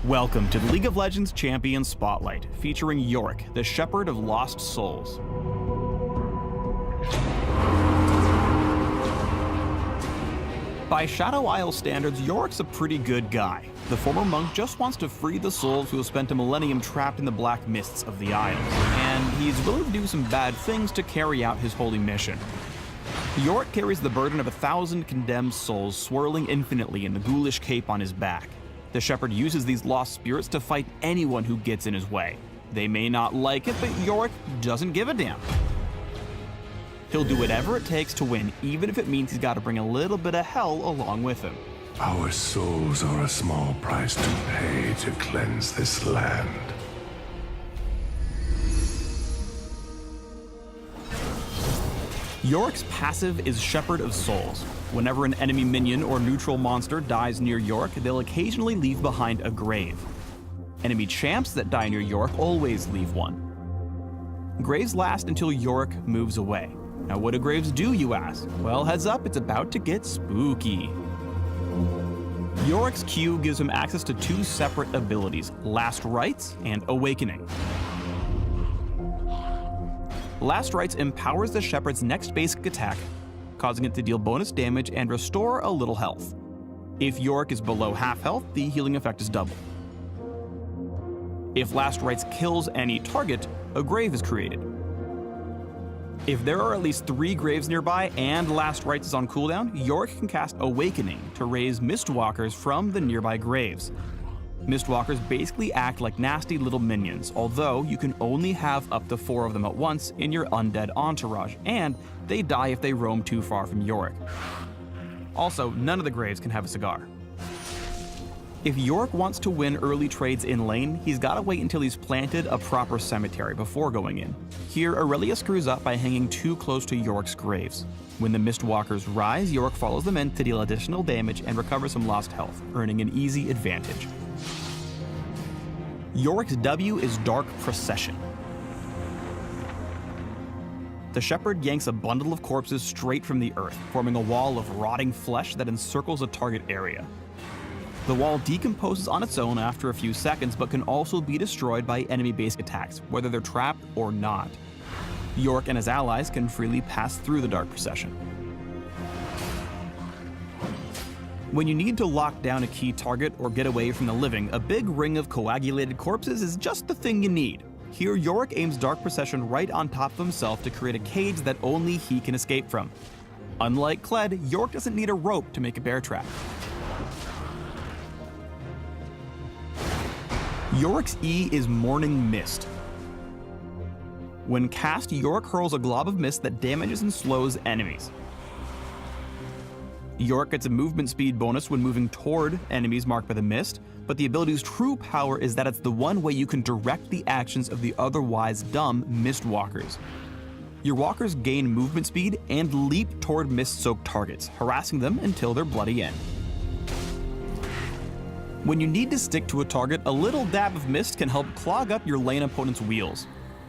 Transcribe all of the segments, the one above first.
Welcome to the League of Legends Champion Spotlight, featuring Yorick, the Shepherd of Lost Souls. By Shadow Isle standards, Yorick's a pretty good guy. The former monk just wants to free the souls who have spent a millennium trapped in the black mists of the Isles, and he's willing to do some bad things to carry out his holy mission. Yorick carries the burden of 1,000 condemned souls swirling infinitely in the ghoulish cape on his back. The Shepherd uses these lost spirits to fight anyone who gets in his way. They may not like it, but Yorick doesn't give a damn. He'll do whatever it takes to win, even if it means he's got to bring a little bit of hell along with him. Our souls are a small price to pay to cleanse this land. Yorick's passive is Shepherd of Souls. Whenever an enemy minion or neutral monster dies near Yorick, they'll occasionally leave behind a grave. Enemy champs that die near Yorick always leave one. Graves last until Yorick moves away. Now what do graves do, you ask? Well, heads up, it's about to get spooky. Yorick's Q gives him access to two separate abilities, Last Rites and Awakening. Last Rites empowers the Shepherd's next basic attack, causing it to deal bonus damage and restore a little health. If Yorick is below half health, the healing effect is double. If Last Rites kills any target, a grave is created. If there are at least 3 graves nearby and Last Rites is on cooldown, Yorick can cast Awakening to raise Mistwalkers from the nearby graves. Mistwalkers basically act like nasty little minions, although you can only have up to 4 of them at once in your undead entourage, and they die if they roam too far from Yorick. Also, none of the graves can have a cigar. If Yorick wants to win early trades in lane, he's gotta wait until he's planted a proper cemetery before going in. Here, Aurelia screws up by hanging too close to Yorick's graves. When the Mistwalkers rise, Yorick follows them in to deal additional damage and recover some lost health, earning an easy advantage. Yorick's W is Dark Procession. The Shepherd yanks a bundle of corpses straight from the earth, forming a wall of rotting flesh that encircles a target area. The wall decomposes on its own after a few seconds, but can also be destroyed by enemy base attacks, whether they're trapped or not. Yorick and his allies can freely pass through the Dark Procession. When you need to lock down a key target or get away from the living, a big ring of coagulated corpses is just the thing you need. Here, Yorick aims Dark Procession right on top of himself to create a cage that only he can escape from. Unlike Kled, Yorick doesn't need a rope to make a bear trap. Yorick's E is Morning Mist. When cast, Yorick hurls a glob of mist that damages and slows enemies. Yorick gets a movement speed bonus when moving toward enemies marked by the mist, but the ability's true power is that it's the one way you can direct the actions of the otherwise dumb Mistwalkers. Your walkers gain movement speed and leap toward mist-soaked targets, harassing them until their bloody end. When you need to stick to a target, a little dab of mist can help clog up your lane opponent's wheels.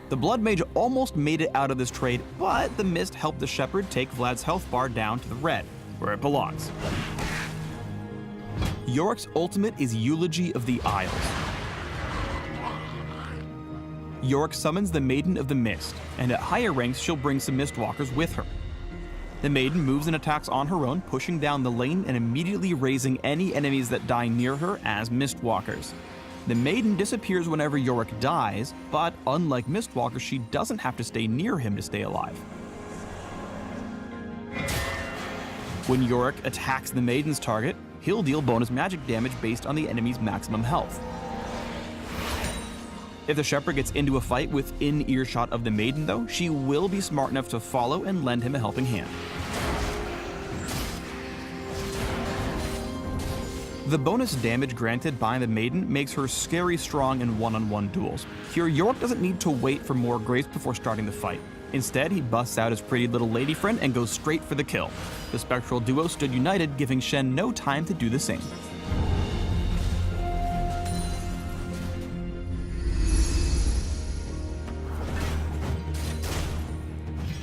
The Blood Mage almost made it out of this trade, but the mist helped the Shepherd take Vlad's health bar down to the red, where it belongs. Yorick's ultimate is Eulogy of the Isles. Yorick summons the Maiden of the Mist, and at higher ranks she'll bring some Mistwalkers with her. The Maiden moves and attacks on her own, pushing down the lane and immediately raising any enemies that die near her as Mistwalkers. The Maiden disappears whenever Yorick dies, but unlike Mistwalkers, she doesn't have to stay near him to stay alive. When Yorick attacks the Maiden's target, he'll deal bonus magic damage based on the enemy's maximum health. If the Shepherd gets into a fight within earshot of the Maiden though, she will be smart enough to follow and lend him a helping hand. The bonus damage granted by the Maiden makes her scary strong in one-on-one duels. Here, Yorick doesn't need to wait for more grace before starting the fight. Instead, he busts out his pretty little lady friend and goes straight for the kill. The spectral duo stood united, giving Shen no time to do the same.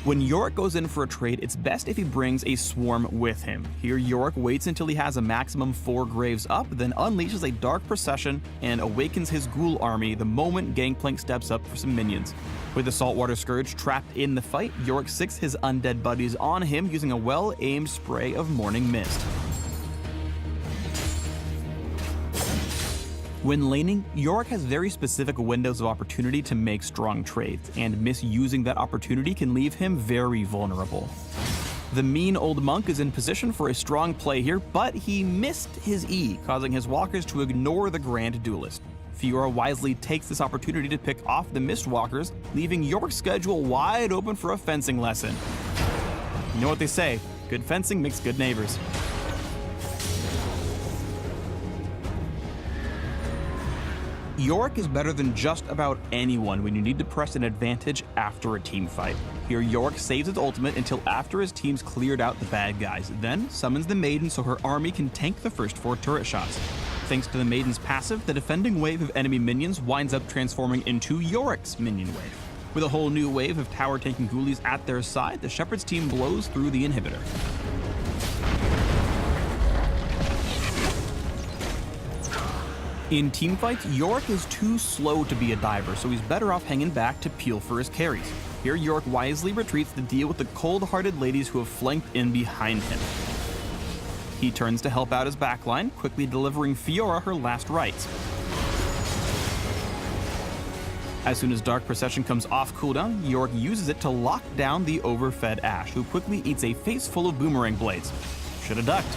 When Yorick goes in for a trade, it's best if he brings a swarm with him. Here, Yorick waits until he has a maximum 4 graves up, then unleashes a dark procession and awakens his ghoul army the moment Gangplank steps up for some minions. With the Saltwater Scourge trapped in the fight, Yorick sicks his undead buddies on him using a well-aimed spray of Morning Mist. When laning, Yorick has very specific windows of opportunity to make strong trades, and misusing that opportunity can leave him very vulnerable. The mean old monk is in position for a strong play here, but he missed his E, causing his walkers to ignore the Grand Duelist. Fiora wisely takes this opportunity to pick off the Mistwalkers, leaving Yorick's schedule wide open for a fencing lesson. You know what they say, good fencing makes good neighbors. Yorick is better than just about anyone when you need to press an advantage after a team fight. Here, Yorick saves his ultimate until after his team's cleared out the bad guys, then summons the Maiden so her army can tank the first 4 turret shots. Thanks to the Maiden's passive, the defending wave of enemy minions winds up transforming into Yorick's minion wave. With a whole new wave of tower tanking ghoulies at their side, the Shepherd's team blows through the inhibitor. In teamfights, Yorick is too slow to be a diver, so he's better off hanging back to peel for his carries. Here, Yorick wisely retreats to deal with the cold-hearted ladies who have flanked in behind him. He turns to help out his backline, quickly delivering Fiora her last rites. As soon as Dark Procession comes off cooldown, Yorick uses it to lock down the overfed Ashe, who quickly eats a face full of boomerang blades. Shoulda ducked.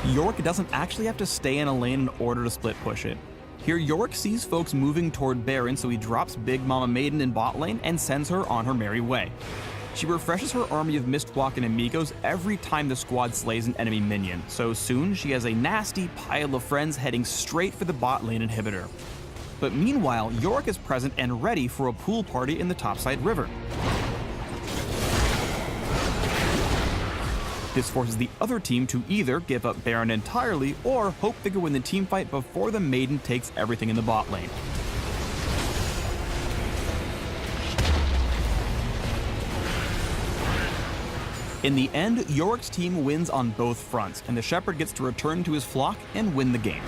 Yorick doesn't actually have to stay in a lane in order to split push it. Here, Yorick sees folks moving toward Baron, so he drops Big Mama Maiden in bot lane and sends her on her merry way. She refreshes her army of Mistwalk and amigos every time the squad slays an enemy minion, so soon she has a nasty pile of friends heading straight for the bot lane inhibitor. But meanwhile, Yorick is present and ready for a pool party in the topside river. This forces the other team to either give up Baron entirely or hope they can win the teamfight before the Maiden takes everything in the bot lane. In the end, Yorick's team wins on both fronts, and the Shepherd gets to return to his flock and win the game.